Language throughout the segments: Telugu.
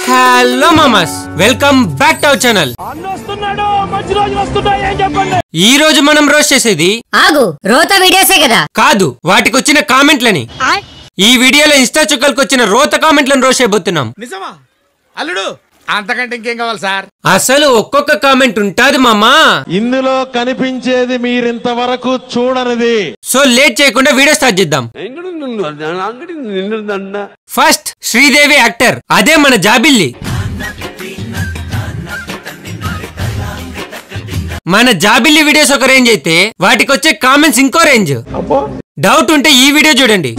హలో మామాస్, welcome back to our channel. ఈ రోజు మనం రోస్ట్ చేసేది ఆగు రోత వీడియోసే కదా. కాదు, వాటికి వచ్చిన కామెంట్లని. ఈ వీడియోలో ఇన్స్టా చుక్కలకు వచ్చిన రోత కామెంట్లను రోస్ట్ చేయబోతున్నాం. నిజమా అల్లుడు? అంతకంటే ఇంకేం కావాలి సార్? అసలు ఒక్కొక్క కామెంట్ ఉంటాది మామా. ఇందులో కనిపించేది మీరింతవరకు చూడనిది. సో లేట్ చేయకుండా వీడియో స్టార్ట్ చేద్దాం. ఫస్ట్ శ్రీదేవి యాక్టర్, అదే మన జాబిల్లి. మన జాబిల్లి వీడియోస్ ఒక రేంజ్ అయితే వాటికి వచ్చే కామెంట్స్ ఇంకో రేంజ్. డౌట్ ఉంటే ఈ వీడియో చూడండి.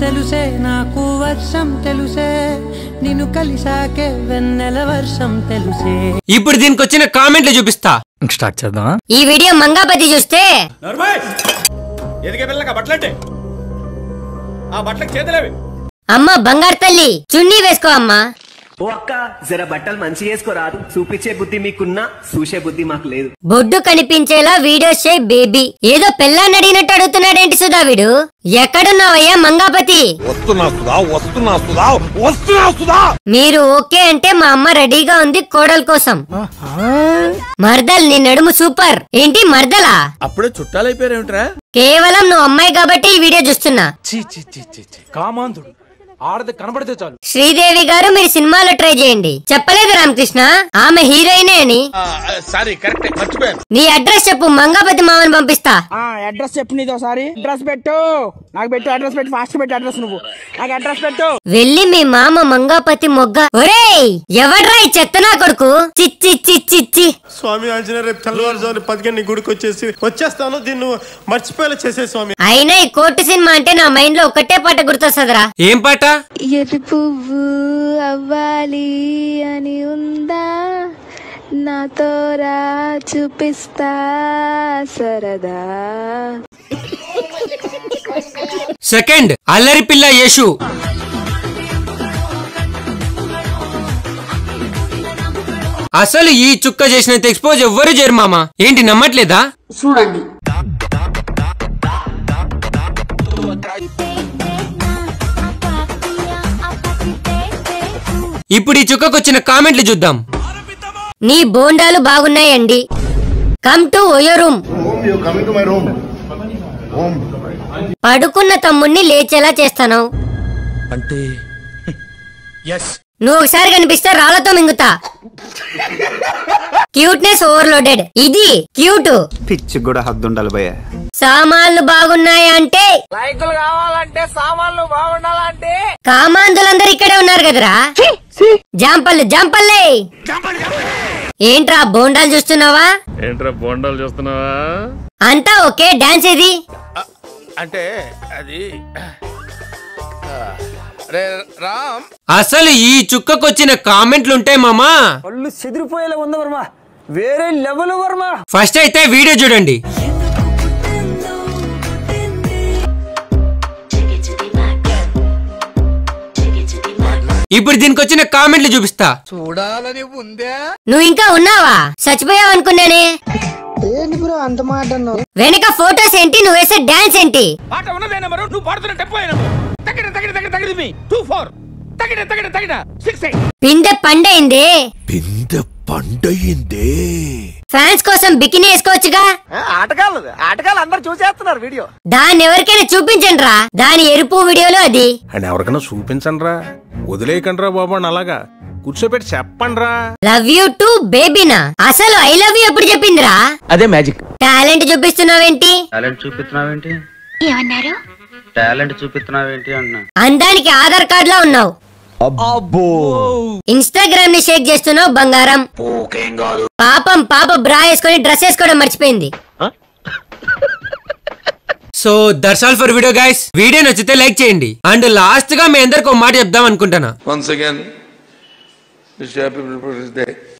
తెలుసే నాకు వర్షం తెలుసే, నిన్ను కలిసాకే వెన్నెల వర్షం తెలుసే. ఇప్పుడు దీనికి వచ్చిన కామెంట్లు చూపిస్తా. స్టార్ట్ చేద్దాం. ఈ వీడియో మంగాపతి చూస్తే అమ్మ బంగారు తల్లి చున్నీ వేసుకో అమ్మా. ఓ అక్క జర బట్టలు మంచి వేసుకోరాదు, చూపించే బుద్ధి మీకున్నా చూసే బుద్ధి మాకు లేదు. బొడ్డు కనిపించేలా వీడియోస్ చేయి బేబీ. ఏదో పెళ్ళాన్ని అడిగినట్టు అడుగుతున్నాడేంటి సుధా వీడు? ఎక్కడున్నావయ్యా మంగాపతి? మీరు ఓకే అంటే మా అమ్మ రెడీగా ఉంది కోడల కోసం. మర్దల్ నీ నడుము సూపర్. ఏంటి మర్దలా? అప్పుడే చుట్టాలైపోయారేమిట్రా? కేవలం నువ్వు అమ్మాయి కాబట్టి ఈ వీడియో చూస్తున్నా. కామాంధుడు ఆడది కనబడితే చాలు. శ్రీదేవి గారు మీరు సినిమాలో ట్రై చేయండి. చెప్పలేదు రామకృష్ణ ఆమె హీరోయినే అని? సారీ కరెక్ట్, మర్చిపోయాను. నీ అడ్రస్ చెప్పు, మంగాపతి మామని పంపిస్తా. అడ్రస్ చెప్పు, నీతో సారి అడ్రస్ పెట్టు. నాకు పెట్టు అడ్రస్ పెట్టు, ఫాస్ట్ పెట్టు అడ్రస్. నువ్వు నాకు అడ్రస్ పెట్టు. వెళ్ళి మీ మామ మంగాపతి మొగ్గ. ఒరేయ్ ఎవడ్రా ఈ చెత్తనా కొడుకు? చిచ్చి చిచ్చి. స్వామి ఆంజనేయ, రేపు తెల్లవారుజామున 10 గుడికి వచ్చేస్తాను. దీన్ని మర్చిపోయేలా చేసే స్వామి. అయినా ఈ కోర్టు సినిమా అంటే నా మైండ్ లో ఒకటే పాట గుర్తొస్తుందిరా. ఏం పాట? ఎర్రి పువ్వు అవ్వాలి అని ఉందా, నాతోరా చూపిస్తా సరదా. సెకండ్ అల్లరి పిల్ల యేషు. అసలు ఈ చుక్క చేసినంత ఎక్స్పోజ్ ఎవ్వరు చేయరు మామా. ఏంటి నమ్మట్లేదా? చూడండి. ఇప్పుడు ఈ చుక్కకు వచ్చిన కామెంట్లు చూద్దాం. నీ బోండాలు బాగున్నాయండి. Come to OYO room. పడుకున్న తమ్ముణ్ణి లేచేలా చేస్తాను అంటే నువ్వు ఒకసారి కనిపిస్తే రాళ్లతో మింగుతా. Cuteness overloaded. ఇది క్యూట్. పిచ్చి కూడా హద్దుండాలి భయ్య. సామాన్లు బాగున్నాయా అంటే, లైకులు కావాలంటే, సామాన్లు బాగుండాలంటే కామాంధులందరూ ఇక్కడే ఉన్నారు కదరా. జాంపల్లే. ఏంట్రా బోండాలు చూస్తున్నావా? అంతా ఓకే. డాన్స్ ఏది? అంటే అది రామ్. అసలు ఈ చుక్కకు వచ్చిన కామెంట్లుంటాయి మామా. ఒళ్ళు చెదిరిపోయేలా ఉంది వర్మ, వేరే లెవెల్ వర్మ. ఫస్ట్ అయితే వీడియో చూడండి. ఇప్పుడు దీనికి వచ్చిన కామెంట్లు చూపిస్తా. చూడాలని ఉందే. నువ్వు ఇంకా ఉన్నావా? చచ్చిపోయావు అనుకున్నానే. అంత మాట అన్నావు. వెనక ఫోటోస్ ఏంటి, నువ్వు వేసే డాన్స్ ఏంటి? పాట ఉన్నదే నెంబరు, నువ్వు పాడుతున్న టెంపో తగిన మీ 24 తగిన 68. పిందె పండైందే. పండయిందే. ఫ్యాన్స్ కోసం బికినీ వేసుకోవచ్చుగా. ఆటగాళ్ళు అందరు చూసేస్తున్నారు వీడియో. దాన్ని ఎవరికైనా చూపించండి రా. దాని ఎరుపు వీడియోలో అది. అండ్ ఎవరికైనా చూపించండి రా, వదిలేయకండి రా బాబు. అలాగా కూర్చోబెట్టి చెప్పండి రా. లవ్ యూ టు బేబీనా? అసలు ఐ లవ్ యూ ఎప్పుడు చెప్పిందిరా? అదే మ్యాజిక్. టాలెంట్ చూపిస్తున్నావేంటి? ఏమన్నారు? అందానికి ఆధార్ కార్డ్ లా ఉన్నావు. ఇన్స్టాగ్రామ్ ని షేక్ చేస్తున్నావు బంగారం. పాప బ్రా వేసుకొని డ్రెస్ వేసుకోవడం మర్చిపోయింది. So that's all for video guys. Video నచ్చితే లైక్ చేయండి. అండ్ లాస్ట్ గా మీ అందరికి ఒక మాట చెప్దాం అనుకుంటున్నా. Once again, wish you happy People's Day.